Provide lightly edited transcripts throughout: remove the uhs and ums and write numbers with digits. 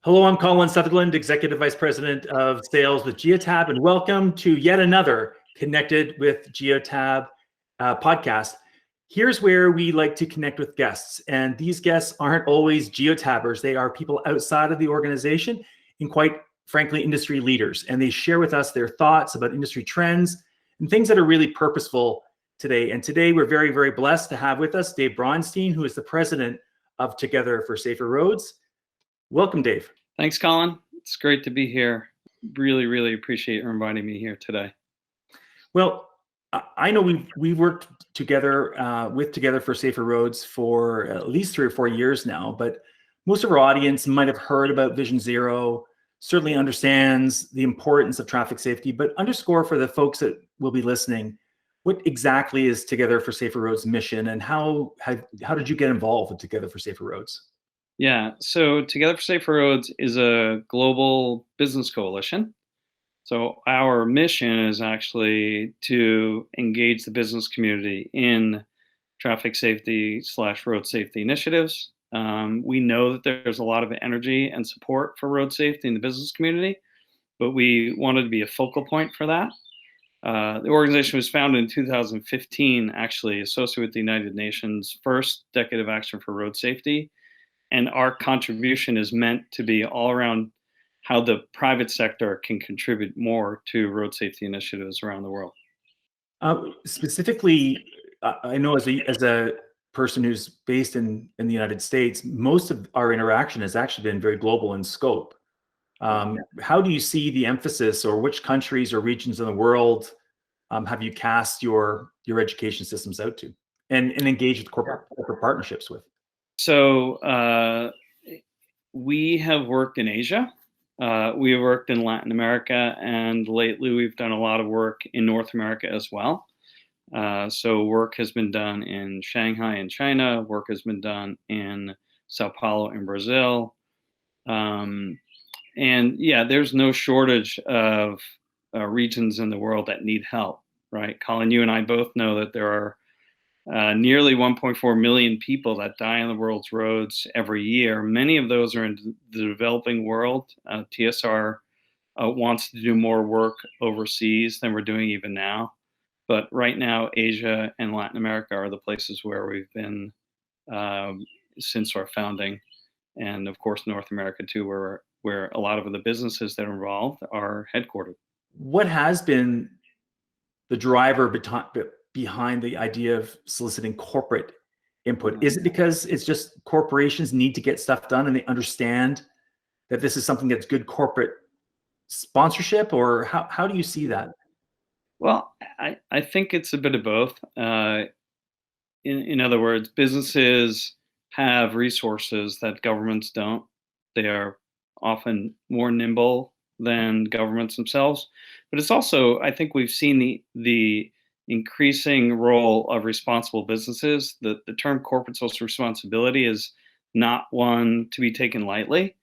Hello, I'm Colin Sutherland, Executive Vice President of Sales with Geotab, and welcome to yet another Connected with Geotab podcast. Here's where we like to connect with guests, and these guests aren't always Geotabbers. They are people outside of the organization and quite frankly, industry leaders, and they share with us their thoughts about industry trends and things that are really purposeful today. And today we're very, very blessed to have with us Dave Bronstein, who is the president of Together for Safer Roads. Welcome, Dave. Thanks, Colin. It's great to be here. Really, really appreciate you inviting me here today. Well, I know we've worked together with Together for Safer Roads for at least 3 or 4 years now, but most of our audience might have heard about Vision Zero, certainly understands the importance of traffic safety, but underscore for the folks that will be listening, what exactly is Together for Safer Roads' mission, and how did you get involved with Together for Safer Roads? Yeah, so Together for Safer Roads is a global business coalition. So our mission is actually to engage the business community in traffic safety / road safety initiatives. We know that there's a lot of energy and support for road safety in the business community, but we wanted to be a focal point for that. The organization was founded in 2015, actually associated with the United Nations first Decade of Action for Road Safety. And our contribution is meant to be all around how the private sector can contribute more to road safety initiatives around the world. Specifically, I know as a person who's based in the United States, most of our interaction has actually been very global in scope. How do you see the emphasis, or which countries or regions in the world have you cast your education systems out to and engage with corporate partnerships with? So we have worked in Asia, we have worked in Latin America, and lately we've done a lot of work in North America as well. So work has been done in Shanghai in China, work has been done in Sao Paulo in Brazil. And yeah, there's no shortage of regions in the world that need help, right? Colin, you and I both know that there are nearly 1.4 million people that die on the world's roads every year. Many of those are in the developing world. TSR wants to do more work overseas than we're doing even now. But right now, Asia and Latin America are the places where we've been since our founding. And of course, North America too, where a lot of the businesses that are involved are headquartered. What has been the driver behind the idea of soliciting corporate input? Is it because it's just corporations need to get stuff done and they understand that this is something that's good corporate sponsorship, or how do you see that? Well, I think it's a bit of both. In other words, businesses have resources that governments don't. They are often more nimble than governments themselves. But it's also, I think we've seen the increasing role of responsible businesses. The term corporate social responsibility is not one to be taken lightly.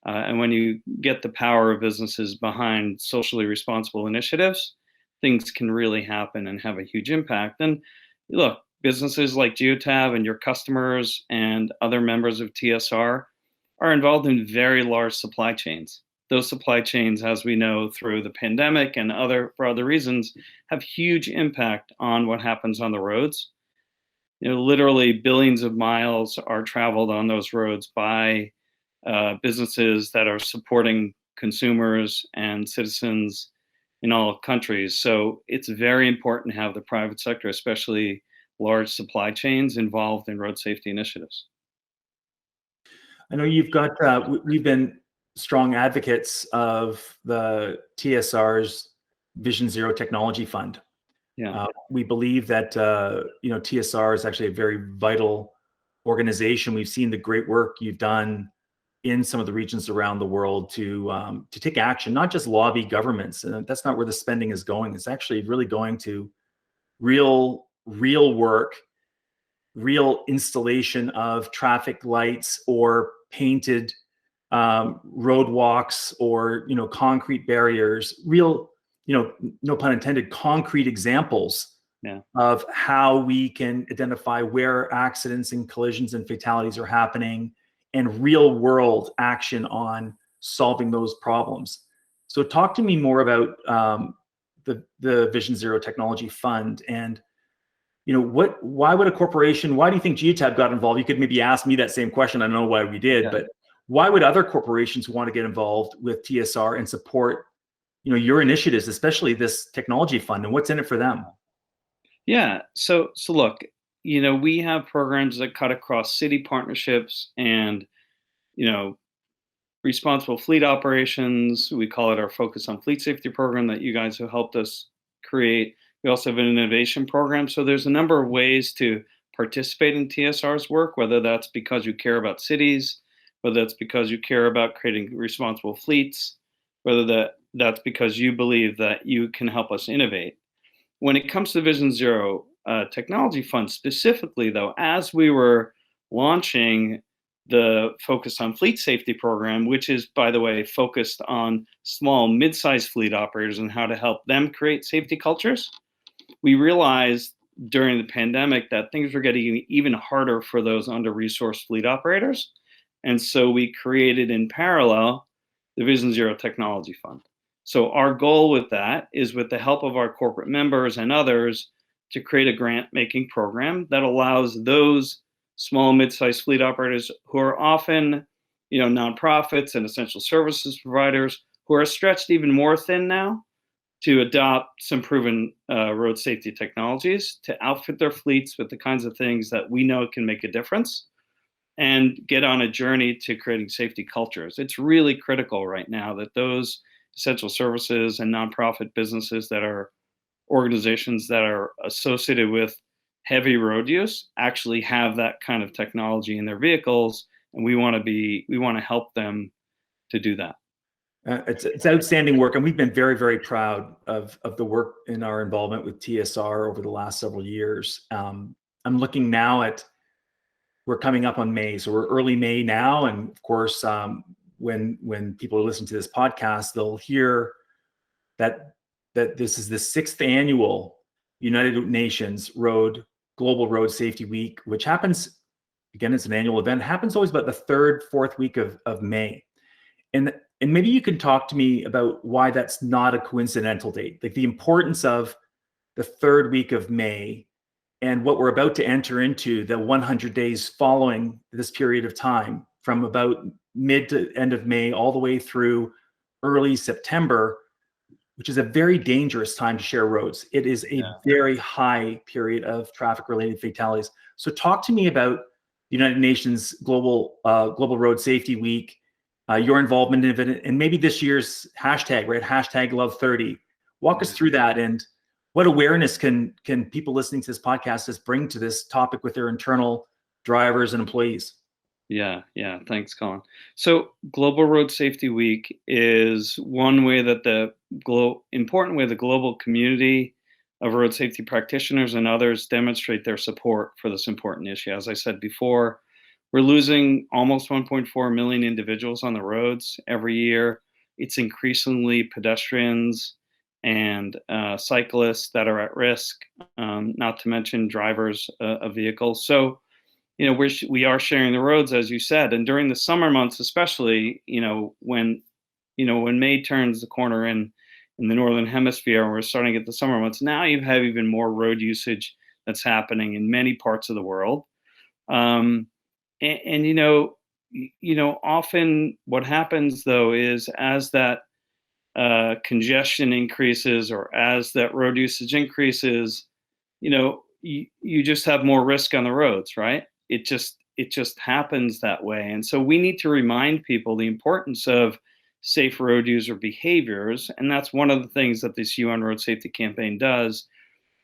And when you get the power of businesses behind socially responsible initiatives, things can really happen and have a huge impact. And look, businesses like Geotab and your customers and other members of TSR are involved in very large supply chains. Those supply chains, as we know through the pandemic and for other reasons, have huge impact on what happens on the roads. Literally billions of miles are traveled on those roads by businesses that are supporting consumers and citizens in all countries. So it's very important to have the private sector, especially large supply chains, involved in road safety initiatives. I know you've got, we've been strong advocates of the TSR's Vision Zero Technology Fund. Yeah. We believe that TSR is actually a very vital organization. We've seen the great work you've done in some of the regions around the world to take action, not just lobby governments. And that's not where the spending is going. It's actually really going to real work, real installation of traffic lights or painted roadwalks or concrete barriers, real, no pun intended, concrete examples of how we can identify where accidents and collisions and fatalities are happening, and real world action on solving those problems. So talk to me more about the Vision Zero Technology Fund, and why would a corporation, why do you think Geotab got involved? You could maybe ask me that same question. I don't know why we did, but why would other corporations want to get involved with TSR and support your initiatives, especially this technology fund, and what's in it for them? Yeah. So look, we have programs that cut across city partnerships and, responsible fleet operations. We call it our Focus on Fleet Safety program that you guys have helped us create. We also have an innovation program. So there's a number of ways to participate in TSR's work, whether that's because you care about cities, whether that's because you care about creating responsible fleets, whether that's because you believe that you can help us innovate. When it comes to Vision Zero Technology Fund specifically, though, as we were launching the Focus on Fleet Safety program, which is, by the way, focused on small, mid-sized fleet operators and how to help them create safety cultures, we realized during the pandemic that things were getting even harder for those under-resourced fleet operators. And so we created in parallel the Vision Zero Technology Fund. So our goal with that is, with the help of our corporate members and others, to create a grant-making program that allows those small and mid-sized fleet operators, who are often, nonprofits and essential services providers, who are stretched even more thin now, to adopt some proven road safety technologies, to outfit their fleets with the kinds of things that we know can make a difference, and get on a journey to creating safety cultures. It's really critical right now that those essential services and nonprofit businesses that are organizations that are associated with heavy road use actually have that kind of technology in their vehicles, and we want to help them to do that. It's outstanding work, and we've been very, very proud of the work in our involvement with TSR over the last several years. I'm looking now at, we're coming up on May, so we're early May now, and of course, when people listen to this podcast, they'll hear that this is the 6th annual United Nations Global Road Safety Week, which happens, again, it's an annual event, happens always about the 3rd, 4th week of May. And maybe you can talk to me about why that's not a coincidental date, like the importance of the 3rd week of May and what we're about to enter into, the 100 days following this period of time, from about mid to end of May all the way through early September, which is a very dangerous time to share roads. It is a very high period of traffic-related fatalities. So talk to me about the United Nations Global Road Safety Week, your involvement in it, and maybe this year's hashtag, right? Hashtag Love30. Walk us through that, and what awareness can people listening to this podcast just bring to this topic with their internal drivers and employees? Yeah. Thanks, Colin. So Global Road Safety Week is one way that the important way the global community of road safety practitioners and others demonstrate their support for this important issue. As I said before, we're losing almost 1.4 million individuals on the roads every year. It's increasingly pedestrians and cyclists that are at risk, not to mention drivers of vehicles. So, we are sharing the roads, as you said, and during the summer months, especially, when May turns the corner in the northern hemisphere, and we're starting to get the summer months. Now you have even more road usage that's happening in many parts of the world, and often what happens though is, as that congestion increases, or as that road usage increases, you just have more risk on the roads, right? It just happens that way. And so we need to remind people the importance of safe road user behaviors. And that's one of the things that this UN Road Safety Campaign does.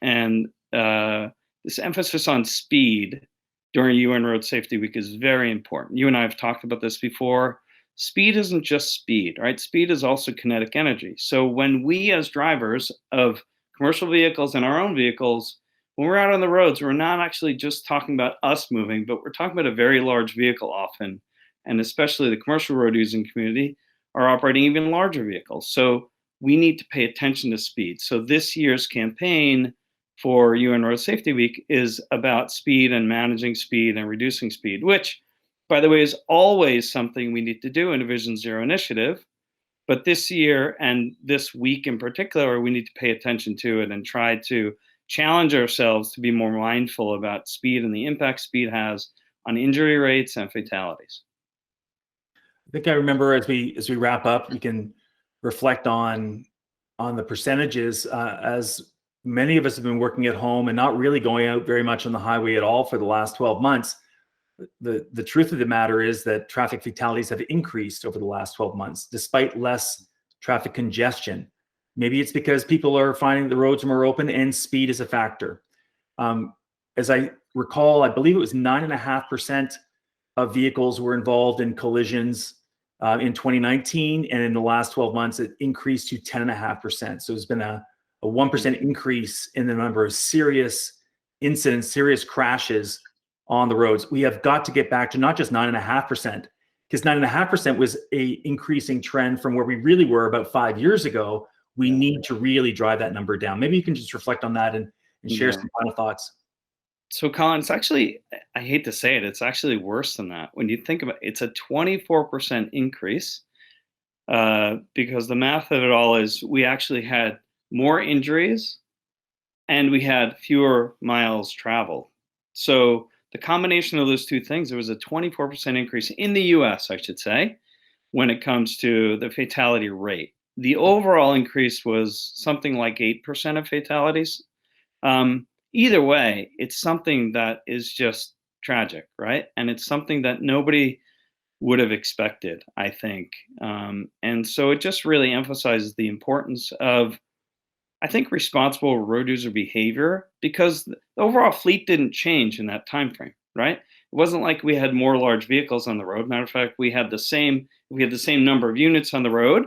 And this emphasis on speed during UN Road Safety Week is very important. You and I have talked about this before. Speed isn't just speed, right? Speed is also kinetic energy. So when we, as drivers of commercial vehicles and our own vehicles, when we're out on the roads, we're not actually just talking about us moving, but we're talking about a very large vehicle often, and especially the commercial road using community are operating even larger vehicles. So we need to pay attention to speed. So this year's campaign for UN Road Safety Week is about speed and managing speed and reducing speed, which by the way, is always something we need to do in a Vision Zero initiative. But this year and this week in particular, we need to pay attention to it and try to challenge ourselves to be more mindful about speed and the impact speed has on injury rates and fatalities. I think I remember as we wrap up, we can reflect on the percentages, as many of us have been working at home and not really going out very much on the highway at all for the last 12 months. The truth of the matter is that traffic fatalities have increased over the last 12 months, despite less traffic congestion. Maybe it's because people are finding the roads more open and speed is a factor. As I recall, I believe it was 9.5% of vehicles were involved in collisions in 2019, and in the last 12 months, it increased to 10.5%. So there's been a 1% increase in the number of serious incidents, serious crashes on the roads. We have got to get back to not just 9.5%, because 9.5% was a increasing trend from where we really were about 5 years ago. We need to really drive that number down. Maybe you can just reflect on that and share some final thoughts. So, Colin, it's actually, I hate to say it, it's actually worse than that. When you think about it, it's a 24% increase, because the math of it all is we actually had more injuries and we had fewer miles traveled. So the combination of those two things, there was a 24% increase in the US, I should say, when it comes to the fatality rate. The overall increase was something like 8% of fatalities. Either way, it's something that is just tragic, right? And it's something that nobody would have expected, I think. And so it just really emphasizes the importance of, I think, responsible road user behavior, because the overall fleet didn't change in that time frame, right? It wasn't like we had more large vehicles on the road. Matter of fact, we had the same number of units on the road,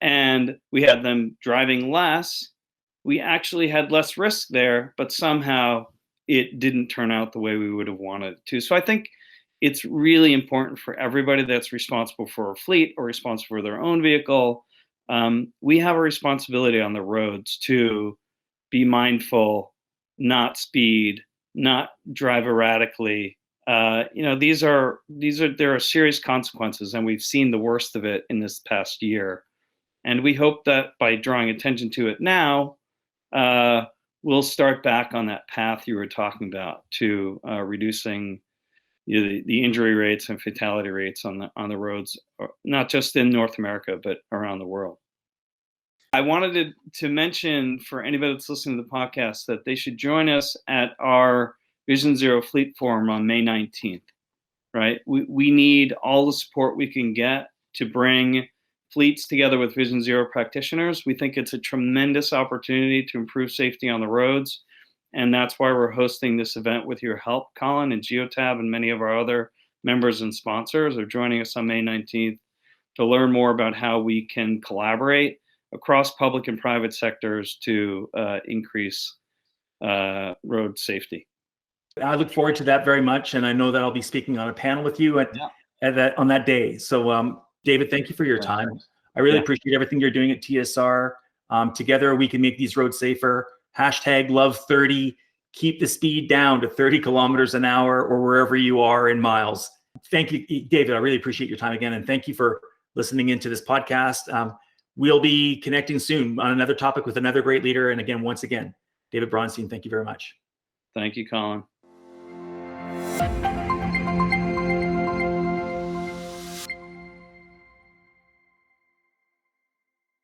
and we had them driving less. We actually had less risk there, but somehow it didn't turn out the way we would have wanted it to. So I think it's really important for everybody that's responsible for a fleet or responsible for their own vehicle. We have a responsibility on the roads to be mindful, not speed, not drive erratically. There are serious consequences, and we've seen the worst of it in this past year. And we hope that by drawing attention to it now, we'll start back on that path you were talking about to reducing the injury rates and fatality rates on the roads, not just in North America, but around the world. I wanted to mention for anybody that's listening to the podcast that they should join us at our Vision Zero Fleet Forum on May 19th, right? We need all the support we can get to bring fleets together with Vision Zero practitioners. We think it's a tremendous opportunity to improve safety on the roads. And that's why we're hosting this event with your help, Colin, and Geotab and many of our other members and sponsors are joining us on May 19th to learn more about how we can collaborate across public and private sectors to increase road safety. I look forward to that very much. And I know that I'll be speaking on a panel with you on that day. So David, thank you for your time. I really appreciate everything you're doing at TSR. Together, we can make these roads safer. #Love30. Keep the speed down to 30 kilometers an hour or wherever you are in miles. Thank you, David. I really appreciate your time again. And thank you for listening into this podcast. We'll be connecting soon on another topic with another great leader. And again, once again, David Bronstein, thank you very much. Thank you, Colin.